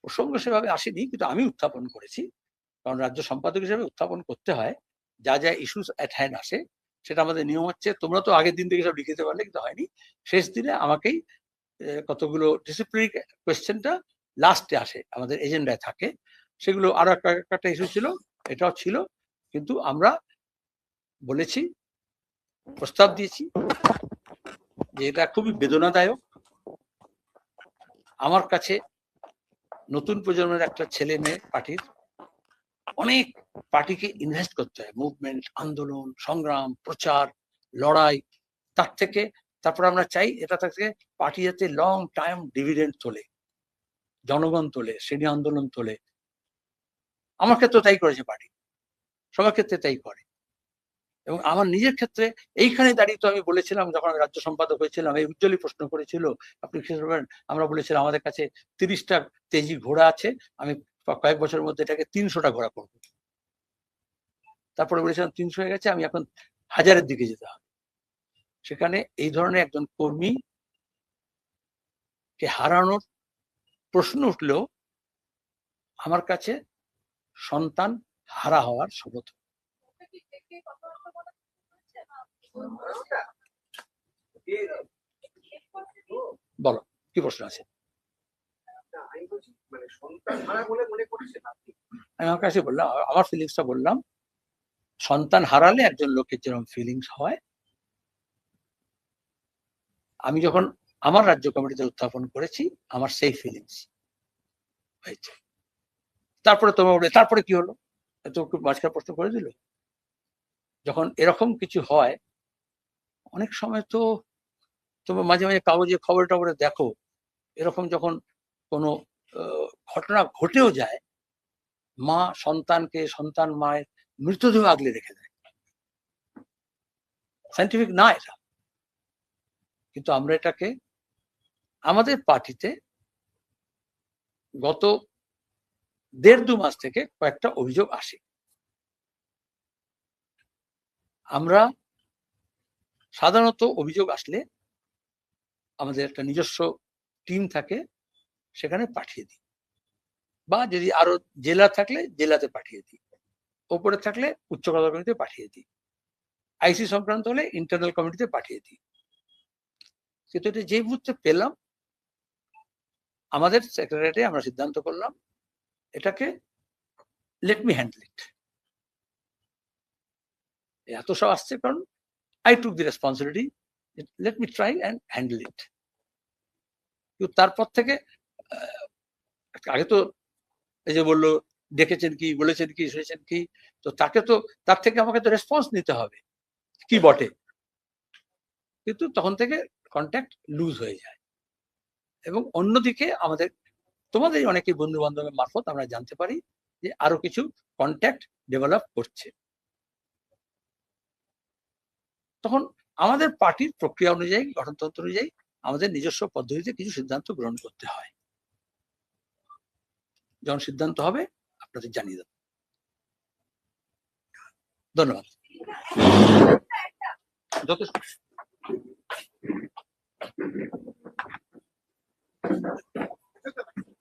প্রসঙ্গ সেভাবে আসেনি, কিন্তু আমি উত্থাপন করেছি, কারণ রাজ্য সম্পাদক হিসেবে উত্থাপন করতে হয়। যা যা ইস্যুস অ্যাট হ্যান্ড আসে সেটা আমাদের নিয়ম হচ্ছে, তোমরা তো আগের দিন থেকে সব লিখে দিতে পারলে, কিন্তু হয়নি। শেষ দিনে আমাকেই কতগুলো ডিসিপ্লিনারি কোয়েশ্চেনটা লাস্টে আসে, আমাদের এজেন্ডায় থাকে। সেগুলো আরো একটা ইস্যু ছিল, এটাও ছিল, কিন্তু আমরা বলেছি, প্রস্তাব দিয়েছি যে এটা খুবই বেদনাদায়ক। আমার কাছে নতুন প্রজন্মের একটা ছেলে মেয়ে পার্টির, অনেক পার্টিকে ইনভেস্ট করতে হয়, মুভমেন্ট, আন্দোলন, সংগ্রাম, প্রচার, লড়াই। তার থেকে তারপর আমরা চাই এটা থেকে পার্টি যাতে লং টাইম ডিভিডেন্ড তোলে, জনগণ তোলে, শ্রেণী আন্দোলন তোলে। আমার ক্ষেত্রে তাই করেছে পার্টি, সবার ক্ষেত্রে তাই করে। এবং আমার নিজের ক্ষেত্রে এইখানে দাঁড়িয়ে তো আমি বলেছিলাম, যখন আমি রাজ্য সম্পাদক হয়েছিলাম, এই উজ্জ্বলী প্রশ্ন করেছিল, আপনি কি করবেন, আমরা বলেছিলাম আমাদের কাছে 30টা তেজি ঘোড়া আছে, আমি কয়েক বছরের মধ্যে এটাকে 300টা ঘোড়া করবো। তারপরে বলেছিলাম 300 হয়ে গেছে, আমি এখন 1000-এর দিকে যেতে হবে। সেখানে এই ধরনের একজন কর্মীকে হারানোর প্রশ্ন উঠলেও আমার কাছে সন্তান হারা হওয়ার শপথ। বলো, কি প্রশ্ন আছে? আমি আমার কাছে বললাম, আমার ফিলিংসটা বললাম, সন্তান হারালে একজন লোকের যেরকম ফিলিংস হয়, আমি যখন আমার রাজ্য কমিটিতে উত্থাপন করেছি, আমার সেই ফিলিংস হয়েছে। তারপরে তোমার বলে তারপরে কি হলো, এত মাঝখানে প্রশ্ন করে দিল। যখন এরকম কিছু হয়, অনেক সময় তো তোমার মাঝে মাঝে কাগজে খবরে টবরে দেখো, এরকম যখন কোনো ঘটনা ঘটেও যায়, মা সন্তানকে, সন্তান মায়ের মৃতদেহ আগলে রেখে দেয়। সায়েন্টিফিক না এটা, কিন্তু আমরা এটাকে, আমাদের পার্টিতে গত 1.5-2 মাস থেকে কয়েকটা অভিযোগ আসে। আমরা সাধারণত অভিযোগ আসলে আমাদের একটা নিজস্ব টিম থাকে, সেখানে পাঠিয়ে দিই, বা যদি আরো জেলা থাকলে জেলাতে পাঠিয়ে দিই, ওপরে থাকলে উচ্চ আদালত কমিটিতে পাঠিয়ে দিই, আইসি সংক্রান্ত হলে ইন্টারনাল কমিটিতে পাঠিয়ে দিই। কিন্তু এটা যে মুহূর্তে পেলাম, আমাদের সেক্রেটারিয়েটে আমরা সিদ্ধান্ত করলাম এটাকে লেট মি হ্যান্ডেল ইট। এত সব আসছে কারণ I took the responsibility, let me try and handle ইট। কিন্তু তারপর থেকে আগে তো এই যে বললো দেখেছেন কি, বলেছেন কি, শুনেছেন কি, তো তাকে তো, তার থেকে আমাকে তো রেসপন্স নিতে হবে কি বটে। কিন্তু তখন থেকে কন্ট্যাক্ট লুজ হয়ে যায়। এবং অন্যদিকে আমাদের, তোমাদের অনেকেই বন্ধু বান্ধবের মারফত আমরা জানতে পারি যে আরো কিছু কন্ট্যাক্ট ডেভেলপ করছে। তখন আমাদের পার্টির প্রক্রিয়া অনুযায়ী, গঠনতন্ত্র অনুযায়ী আমাদের নিজস্ব পদ্ধতিতে কিছু সিদ্ধান্ত গ্রহণ করতে হয়। যখন সিদ্ধান্ত হবে আপনাদের জানিয়ে দেব। ধন্যবাদ। যথেষ্ট।